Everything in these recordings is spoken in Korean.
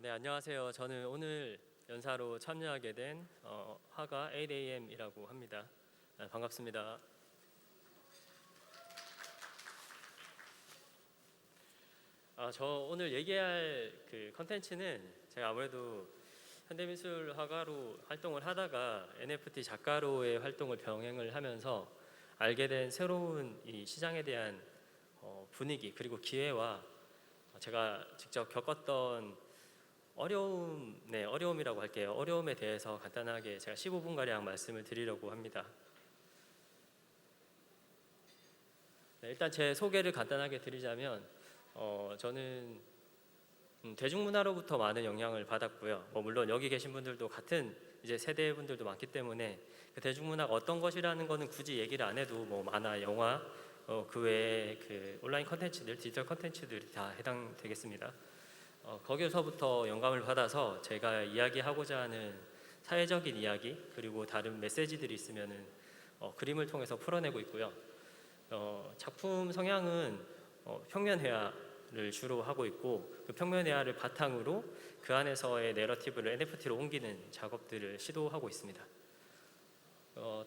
네, 안녕하세요. 저는 오늘 연사로 참여하게 된 화가 8am이라고 합니다. 반갑습니다. 저 오늘 얘기할 그 컨텐츠는 제가 아무래도 현대미술 화가로 활동을 하다가 NFT 작가로의 활동을 병행을 하면서 알게 된 새로운 이 시장에 대한 분위기 그리고 기회와 제가 직접 겪었던 어려움이라고 할게요. 어려움에 대해서 간단하게 제가 15분가량 말씀을 드리려고 합니다. 네, 일단 제 소개를 간단하게 드리자면 저는 대중문화로부터 많은 영향을 받았고요. 물론 여기 계신 분들도 같은 이제 세대 분들도 많기 때문에 그 대중문화가 어떤 것이라는 거는 굳이 얘기를 안 해도 만화, 영화, 그 외에 그 온라인 컨텐츠들, 디지털 컨텐츠들이 다 해당되겠습니다. 거기서부터 영감을 받아서 제가 이야기하고자 하는 사회적인 이야기 그리고 다른 메시지들이 있으면은 그림을 통해서 풀어내고 있고요. 작품 성향은 평면회화를 주로 하고 있고 그 평면회화를 바탕으로 그 안에서의 내러티브를 NFT로 옮기는 작업들을 시도하고 있습니다.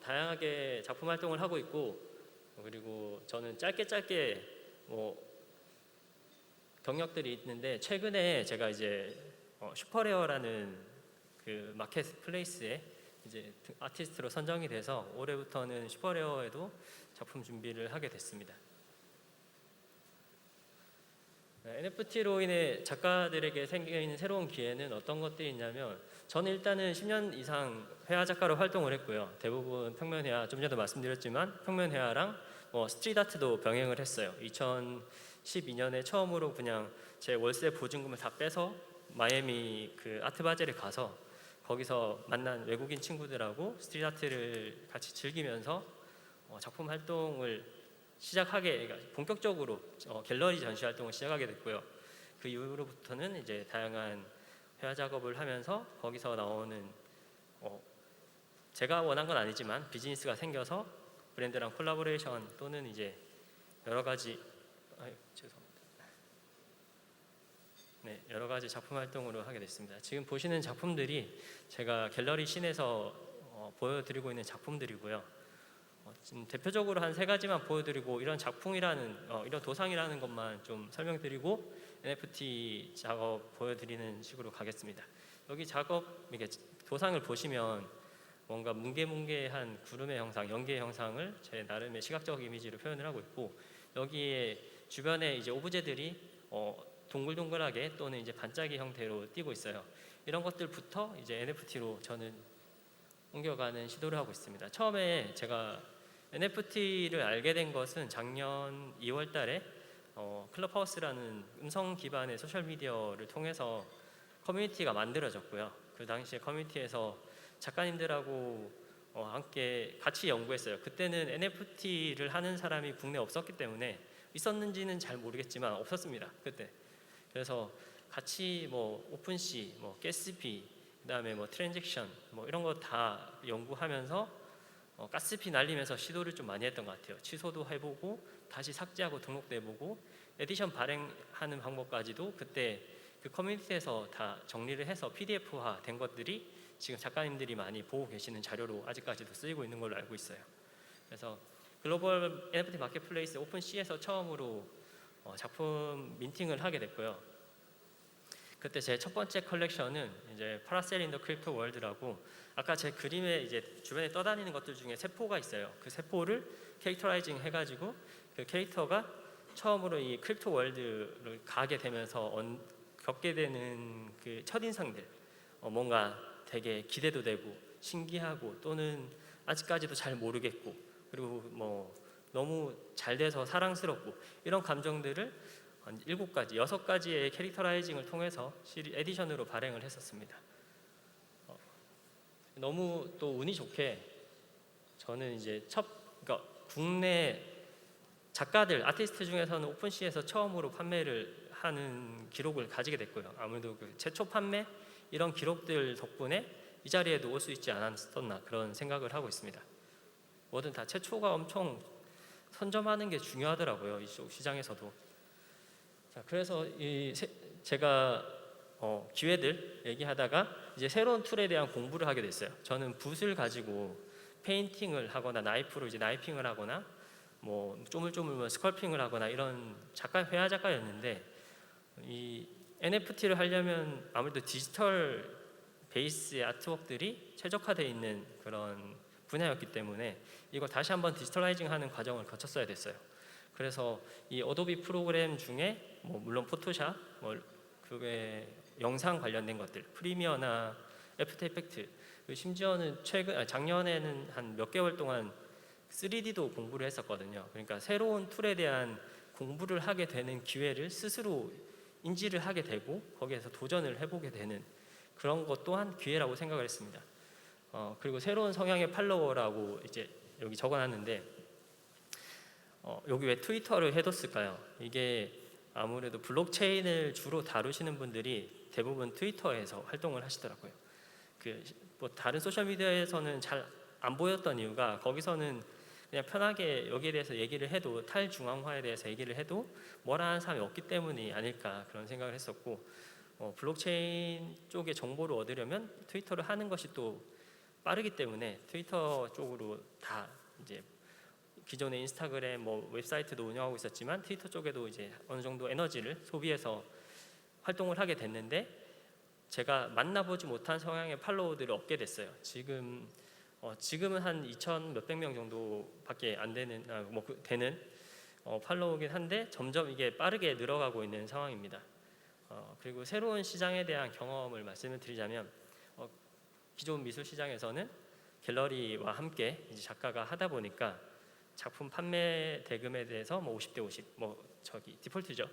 다양하게 작품 활동을 하고 있고 그리고 저는 짧게 경력들이 있는데 최근에 제가 이제 슈퍼레어라는 그 마켓 플레이스에 이제 아티스트로 선정이 돼서 올해부터는 슈퍼레어에도 작품 준비를 하게 됐습니다. NFT로 인해 작가들에게 생기는 새로운 기회는 어떤 것들이 있냐면 저는 일단은 10년 이상 회화 작가로 활동을 했고요. 대부분 평면회화, 좀 전에도 말씀드렸지만 평면회화랑 스트릿 아트도 병행을 했어요. 2012년에 처음으로 그냥 제 월세 보증금을 다 빼서 마이애미 그 아트 바젤에 가서 거기서 만난 외국인 친구들하고 스트릿 아트를 같이 즐기면서 작품 활동을 그러니까 본격적으로 갤러리 전시 활동을 시작하게 됐고요. 그 이후로부터는 이제 다양한 회화 작업을 하면서 거기서 나오는 제가 원한 건 아니지만 비즈니스가 생겨서 브랜드랑 콜라보레이션 또는 이제 여러 가지 여러 가지 작품 활동으로 하게 됐습니다. 지금 보시는 작품들이 제가 갤러리 씬에서 보여드리고 있는 작품들이고요. 지금 대표적으로 한 세 가지만 보여드리고 이런 작품이라는 이런 도상이라는 것만 좀 설명드리고 NFT 작업 보여드리는 식으로 가겠습니다. 여기 작업 이게 도상을 보시면 뭔가 뭉게뭉게한 구름의 형상, 연기의 형상을 제 나름의 시각적 이미지로 표현을 하고 있고 여기에 주변에 이제 오브제들이 동글동글하게 또는 이제 반짝이 형태로 띄고 있어요. 이런 것들부터 이제 NFT로 저는 옮겨가는 시도를 하고 있습니다. 처음에 제가 NFT를 알게 된 것은 작년 2월 달에 클럽하우스라는 음성 기반의 소셜미디어를 통해서 커뮤니티가 만들어졌고요. 그 당시에 커뮤니티에서 작가님들하고 함께 같이 연구했어요. 그때는 NFT를 하는 사람이 국내에 없었기 때문에 있었는지는 잘 모르겠지만 없었습니다. 그때. 그래서 같이 오픈시, 가스피, 그다음에 트랜잭션 이런 거 다 연구하면서 가스피 날리면서 시도를 좀 많이 했던 것 같아요. 취소도 해보고 다시 삭제하고 등록도 해보고 에디션 발행하는 방법까지도 그때 그 커뮤니티에서 다 정리를 해서 PDF화 된 것들이 지금 작가님들이 많이 보고 계시는 자료로 아직까지도 쓰이고 있는 걸로 알고 있어요. 그래서 글로벌 NFT 마켓플레이스 오픈C에서 처음으로 작품 민팅을 하게 됐고요. 그때 제 첫 번째 컬렉션은 이제 파라셀 인 더 크립토 월드라고 아까 제 그림에 이제 주변에 떠다니는 것들 중에 세포가 있어요. 그 세포를 캐릭터라이징 해가지고 그 캐릭터가 처음으로 이 크립토 월드를 가게 되면서 겪게 되는 그 첫인상들 뭔가 되게 기대도 되고 신기하고 또는 아직까지도 잘 모르겠고 그리고 너무 잘 돼서 사랑스럽고 이런 감정들을 한 7가지, 6가지의 캐릭터라이징을 통해서 에디션으로 발행을 했었습니다. 너무 또 운이 좋게 저는 이제 그러니까 국내 작가들, 아티스트 중에서는 오픈시에서 처음으로 판매를 하는 기록을 가지게 됐고요. 아무래도 그 최초 판매 이런 기록들 덕분에 이 자리에도 올 수 있지 않았었나 그런 생각을 하고 있습니다. 뭐든 다 최초가 엄청 선점하는 게 중요하더라고요. 이쪽 시장에서도. 자, 그래서 제가 기회들 얘기하다가 이제 새로운 툴에 대한 공부를 하게 됐어요. 저는 붓을 가지고 페인팅을 하거나 나이프로 이제 나이핑을 하거나 뭐 쪼물쪼물 스컬핑을 하거나 이런 회화 작가였는데, 이 NFT를 하려면 아무래도 디지털 베이스의 아트웍들이 최적화되어 있는 그런 분야였기 때문에 이걸 다시 한번 디지털라이징하는 과정을 거쳤어야 됐어요. 그래서 이 어도비 프로그램 중에 뭐 물론 포토샵, 뭐 그게 영상 관련된 것들, 프리미어나 애프터 이펙트, 심지어는 작년에는 한 몇 개월 동안 3D도 공부를 했었거든요. 그러니까 새로운 툴에 대한 공부를 하게 되는 기회를 스스로 인지를 하게 되고 거기에서 도전을 해보게 되는 그런 것 또한 기회라고 생각을 했습니다. 그리고 새로운 성향의 팔로워라고 이제 여기 적어놨는데, 여기 왜 트위터를 해뒀을까요? 이게 아무래도 블록체인을 주로 다루시는 분들이 대부분 트위터에서 활동을 하시더라고요. 뭐 다른 소셜 미디어에서는 잘 안 보였던 이유가, 거기서는 그냥 편하게 여기에 대해서 얘기를 해도, 탈중앙화에 대해서 얘기를 해도 뭐라 하는 사람이 없기 때문이 아닐까 그런 생각을 했었고, 블록체인 쪽의 정보를 얻으려면 트위터를 하는 것이 또 빠르기 때문에 트위터 쪽으로 다 이제 기존의 인스타그램 뭐 웹사이트도 운영하고 있었지만 트위터 쪽에도 이제 어느 정도 에너지를 소비해서 활동을 하게 됐는데, 제가 만나보지 못한 성향의 팔로워들을 얻게 됐어요. 지금은 한 2,000 몇백 명 정도밖에 안 되는 되는 팔로우긴 한데 점점 이게 빠르게 늘어가고 있는 상황입니다. 그리고 새로운 시장에 대한 경험을 말씀을 드리자면, 기존 미술 시장에서는 갤러리와 함께 이제 작가가 하다 보니까 작품 판매 대금에 대해서 뭐 50대 50, 디폴트죠.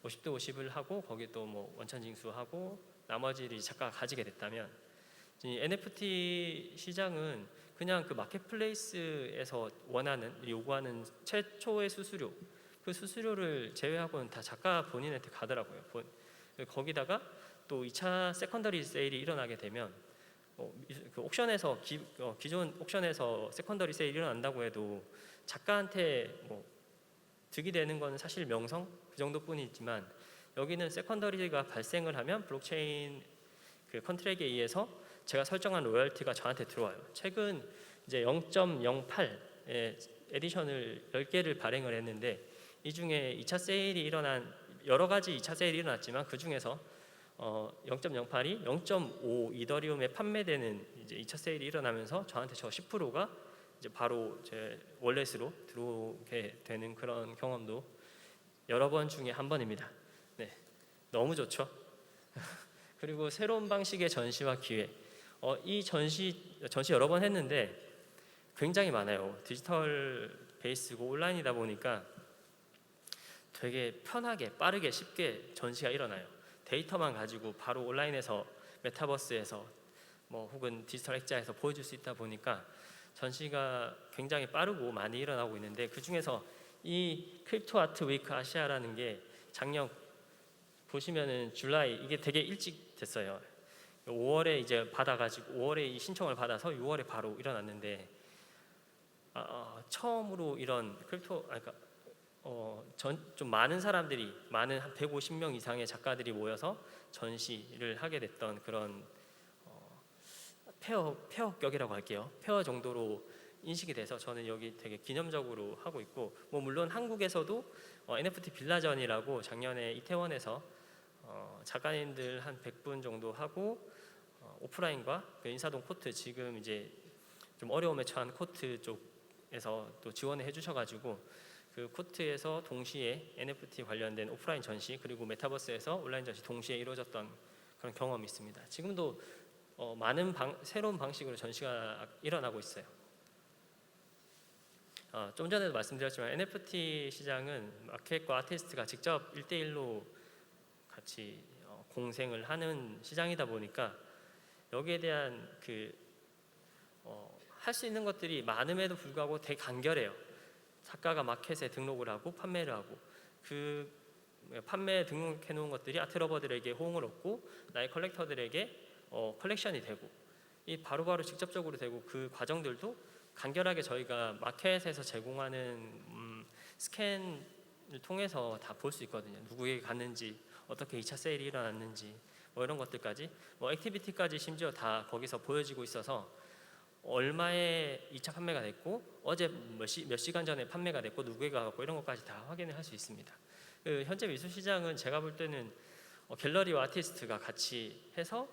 50대 50을 하고 거기 또 뭐 원천 징수하고 나머지를 작가가 가지게 됐다면, 이 NFT 시장은 그냥 그 마켓플레이스에서 요구하는 최초의 수수료, 그 수수료를 제외하고는 다 작가 본인한테 가더라고요. 거기다가 또 2차 세컨더리 세일이 일어나게 되면, 그 옥션에서 기존 옥션에서 세컨더리 세일이 일어난다고 해도 작가한테 뭐 득이 되는 건 사실 명성 그 정도뿐이지만, 여기는 세컨더리가 발생을 하면 블록체인 그 컨트랙에 의해서 제가 설정한 로열티가 저한테 들어와요. 최근 이제 0.08 에디션을 10개를 발행을 했는데, 이 중에 2차 세일이 일어난 여러 가지 2차 세일이 일어났지만 그 중에서 0.08이 0.5 이더리움에 판매되는 이제 2차 세일이 일어나면서 저한테 저 10%가 이제 바로 제 월렛으로 들어오게 되는 그런 경험도 여러 번 중에 한 번입니다. 네, 너무 좋죠. 그리고 새로운 방식의 전시와 기회. 이 전시 여러 번 했는데 굉장히 많아요. 디지털 베이스고 온라인이다 보니까 되게 편하게 빠르게 쉽게 전시가 일어나요. 데이터만 가지고 바로 온라인에서 메타버스에서 뭐 혹은 디지털 액자에서 보여줄 수 있다 보니까 전시가 굉장히 빠르고 많이 일어나고 있는데, 그 중에서 이 크립토 아트 위크 아시아라는 게 작년 보시면은 줄라이, 이게 되게 일찍 됐어요. 5월에 이제 받아가지고 5월에 이 신청을 받아서 6월에 바로 일어났는데, 처음으로 이런 좀 많은 사람들이, 한 150명 이상의 작가들이 모여서 전시를 하게 됐던 그런 페어격이라고 할게요. 페어 정도로 인식이 돼서 저는 여기 되게 기념적으로 하고 있고, 뭐 물론 한국에서도 NFT 빌라전이라고 작년에 이태원에서 작가님들 한 100분 정도 하고, 오프라인과 그 인사동 코트, 지금 이제 좀 어려움에 처한 코트 쪽에서 또 지원을 해주셔가지고 그 코트에서 동시에 NFT 관련된 오프라인 전시 그리고 메타버스에서 온라인 전시 동시에 이루어졌던 그런 경험이 있습니다. 지금도 많은 새로운 방식으로 전시가 일어나고 있어요. 좀 전에도 말씀드렸지만 NFT 시장은 마켓과 아티스트가 직접 1대1로 같이 공생을 하는 시장이다 보니까 여기에 대한 할 수 있는 것들이 많음에도 불구하고 되게 간결해요. 작가가 마켓에 등록을 하고 판매를 하고, 그 판매에 등록해 놓은 것들이 아트러버들에게 호응을 얻고 나의 컬렉터들에게 컬렉션이 되고, 이 바로바로 직접적으로 되고, 그 과정들도 간결하게 저희가 마켓에서 제공하는 스캔을 통해서 다 볼 수 있거든요. 누구에게 갔는지, 어떻게 2차 세일이 일어났는지, 뭐 이런 것들까지 뭐 액티비티까지 심지어 다 거기서 보여지고 있어서 얼마에 2차 판매가 됐고 어제 몇 시간 전에 판매가 됐고 누구에게 갔고 이런 것까지 다 확인을 할 수 있습니다. 현재 미술 시장은 제가 볼 때는 갤러리와 아티스트가 같이 해서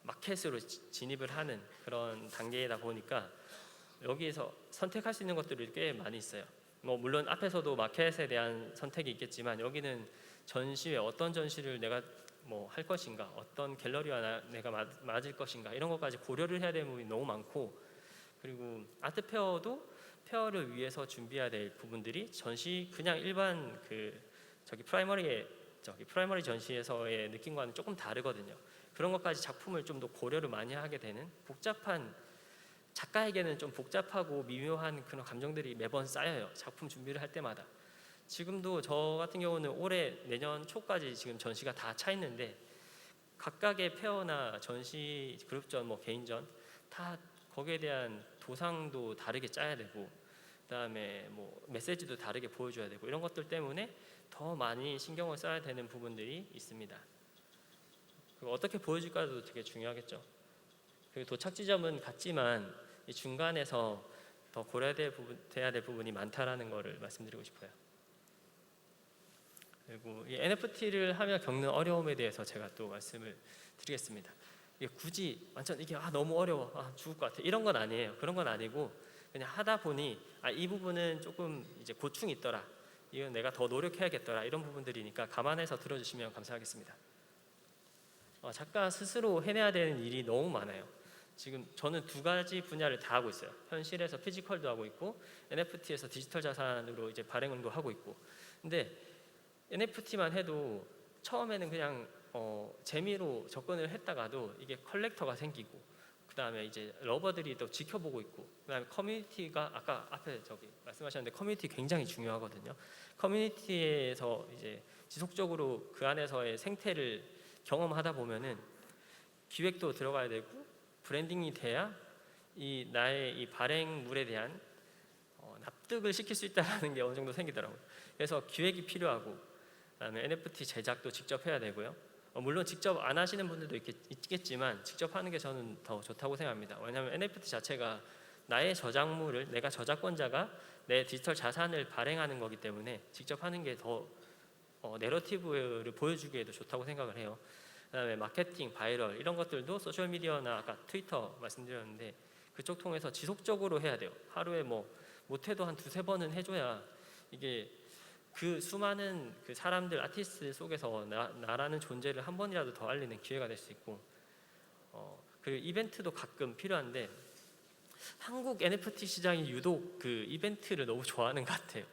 마켓으로 진입을 하는 그런 단계이다 보니까 여기에서 선택할 수 있는 것들이 꽤 많이 있어요. 뭐 물론 앞에서도 마켓에 대한 선택이 있겠지만 여기는 전시회 어떤 전시를 내가 뭐 할 것인가, 어떤 갤러리와 내가 맞을 것인가 이런 것까지 고려를 해야 되는 부분이 너무 많고, 그리고 아트 페어도 페어를 위해서 준비해야 될 부분들이 전시 그냥 일반 프라이머리 전시에서의 느낌과는 조금 다르거든요. 그런 것까지 작품을 좀 더 고려를 많이 하게 되는 복잡한, 작가에게는 좀 복잡하고 미묘한 그런 감정들이 매번 쌓여요. 작품 준비를 할 때마다. 지금도 저 같은 경우는 올해 내년 초까지 지금 전시가 다 차 있는데 각각의 페어나 전시, 그룹전, 뭐 개인전 다 거기에 대한 도상도 다르게 짜야 되고 그다음에 뭐 메시지도 다르게 보여줘야 되고 이런 것들 때문에 더 많이 신경을 써야 되는 부분들이 있습니다. 그리고 어떻게 보여줄까도 되게 중요하겠죠. 그리고 도착 지점은 같지만 이 중간에서 더 고려돼야 될 부분이 많다라는 것을 말씀드리고 싶어요. 그리고 이 NFT를 하며 겪는 어려움에 대해서 제가 또 말씀을 드리겠습니다. 이게 굳이 완전 이게 너무 어려워, 죽을 것 같아 이런 건 아니에요. 그런 건 아니고 그냥 하다 보니 이 부분은 조금 이제 고충이 있더라, 이건 내가 더 노력해야겠더라 이런 부분들이니까 감안해서 들어주시면 감사하겠습니다. 작가 스스로 해내야 되는 일이 너무 많아요. 지금 저는 두 가지 분야를 다 하고 있어요. 현실에서 피지컬도 하고 있고 NFT에서 디지털 자산으로 이제 발행도 하고 있고. 근데 NFT만 해도 처음에는 그냥 재미로 접근을 했다가도 이게 컬렉터가 생기고 그다음에 이제 러버들이 또 지켜보고 있고 그다음에 커뮤니티가 아까 앞에 말씀하셨는데 커뮤니티 굉장히 중요하거든요. 커뮤니티에서 이제 지속적으로 그 안에서의 생태를 경험하다 보면은 기획도 들어가야 되고 브랜딩이 돼야 이 나의 이 발행물에 대한 납득을 시킬 수 있다는 게 어느 정도 생기더라고요. 그래서 기획이 필요하고 그다음에 NFT 제작도 직접 해야 되고요. 물론 직접 안 하시는 분들도 있겠지만 직접 하는 게 저는 더 좋다고 생각합니다. 왜냐하면 NFT 자체가 나의 저작물을, 내가 저작권자가 내 디지털 자산을 발행하는 거기 때문에 직접 하는 게 더 내러티브를 보여주기에도 좋다고 생각을 해요. 그다음에 마케팅, 바이럴 이런 것들도 소셜 미디어나 아까 트위터 말씀드렸는데 그쪽 통해서 지속적으로 해야 돼요. 하루에 뭐 못해도 한 두세 번은 해줘야 이게 그 수많은 그 사람들, 아티스트 속에서 나라는 존재를 한 번이라도 더 알리는 기회가 될 수 있고, 그리고 이벤트도 가끔 필요한데 한국 NFT 시장이 유독 그 이벤트를 너무 좋아하는 것 같아요.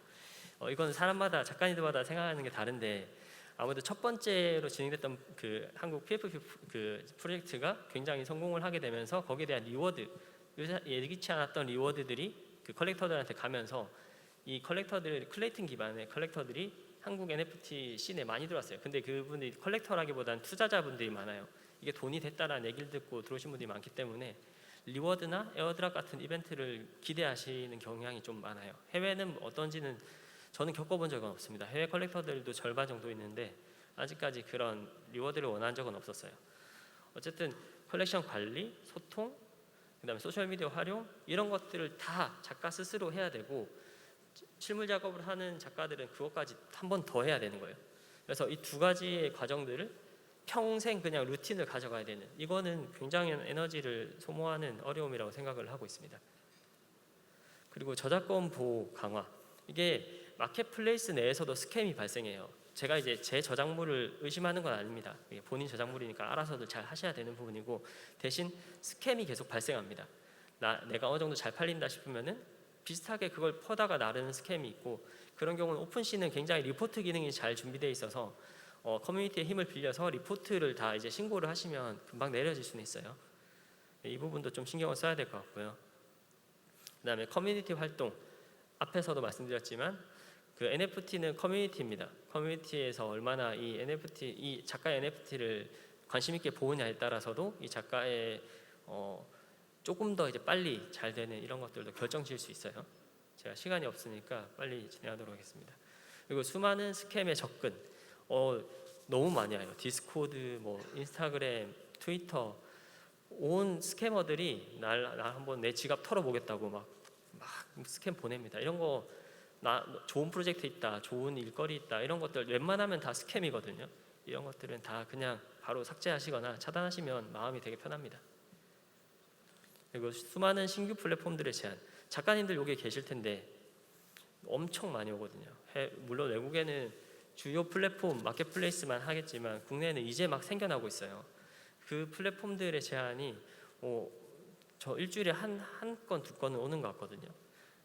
이건 사람마다, 작가님들마다 생각하는 게 다른데 아무래도 첫 번째로 진행됐던 그 한국 PFP 그 프로젝트가 굉장히 성공을 하게 되면서 거기에 대한 리워드, 예기치 않았던 리워드들이 그 컬렉터들한테 가면서 이 컬렉터들, 클레이튼 기반의 컬렉터들이 한국 NFT 씬에 많이 들어왔어요. 근데 그분들이 컬렉터라기보다는 투자자분들이 많아요. 이게 돈이 됐다라는 얘기를 듣고 들어오신 분들이 많기 때문에 리워드나 에어드랍 같은 이벤트를 기대하시는 경향이 좀 많아요. 해외는 어떤지는 저는 겪어본 적은 없습니다. 해외 컬렉터들도 절반 정도 있는데 아직까지 그런 리워드를 원한 적은 없었어요. 어쨌든 컬렉션 관리, 소통, 그다음에 소셜미디어 활용 이런 것들을 다 작가 스스로 해야 되고 실물 작업을 하는 작가들은 그것까지 한 번 더 해야 되는 거예요. 그래서 이 두 가지의 과정들을 평생 그냥 루틴을 가져가야 되는, 이거는 굉장히 에너지를 소모하는 어려움이라고 생각을 하고 있습니다. 그리고 저작권 보호 강화, 이게 마켓플레이스 내에서도 스캠이 발생해요. 제가 이제 제 저작물을 의심하는 건 아닙니다. 본인 저작물이니까 알아서도 잘 하셔야 되는 부분이고, 대신 스캠이 계속 발생합니다. 내가 어느 정도 잘 팔린다 싶으면은 비슷하게 그걸 퍼다가 나르는 스캠이 있고, 그런 경우는 오픈시는 굉장히 리포트 기능이 잘 준비되어 있어서 커뮤니티의 힘을 빌려서 리포트를 다 이제 신고를 하시면 금방 내려질 수는 있어요. 이 부분도 좀 신경을 써야 될 것 같고요. 그다음에 커뮤니티 활동, 앞에서도 말씀드렸지만 그 NFT는 커뮤니티입니다. 커뮤니티에서 얼마나 이 NFT, 이 작가의 NFT를 관심 있게 보느냐에 따라서도 이 작가의 조금 더 이제 빨리 잘 되는 이런 것들도 결정 지을 수 있어요. 제가 시간이 없으니까 빨리 진행하도록 하겠습니다. 그리고 수많은 스캠의 접근, 너무 많이 와요. 디스코드, 뭐 인스타그램, 트위터, 온 스캐머들이 날 한번 내 지갑 털어보겠다고 막 스캠 보냅니다. 이런 거 나 좋은 프로젝트 있다, 좋은 일거리 있다, 이런 것들 웬만하면 다 스캠이거든요. 이런 것들은 다 그냥 바로 삭제하시거나 차단하시면 마음이 되게 편합니다. 그리고 수많은 신규 플랫폼들의 제한, 작가님들 여기 계실 텐데 엄청 많이 오거든요. 물론 외국에는 주요 플랫폼 마켓플레이스만 하겠지만 국내에는 이제 막 생겨나고 있어요. 그 플랫폼들의 제한이 저 일주일에 한 건, 두 건은 오는 것 같거든요.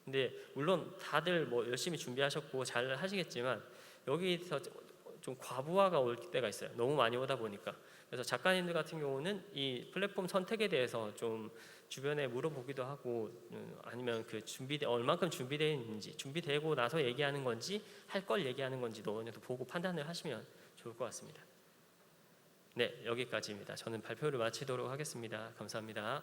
근데 물론 다들 뭐 열심히 준비하셨고 잘 하시겠지만 여기서 좀 과부하가 올 때가 있어요. 너무 많이 오다 보니까. 그래서 작가님들 같은 경우는 이 플랫폼 선택에 대해서 좀 주변에 물어보기도 하고, 아니면 그 얼만큼 준비되어 있는지, 준비되고 나서 얘기하는 건지 할 걸 얘기하는 건지도 어느 정도 보고 판단을 하시면 좋을 것 같습니다. 네, 여기까지입니다. 저는 발표를 마치도록 하겠습니다. 감사합니다.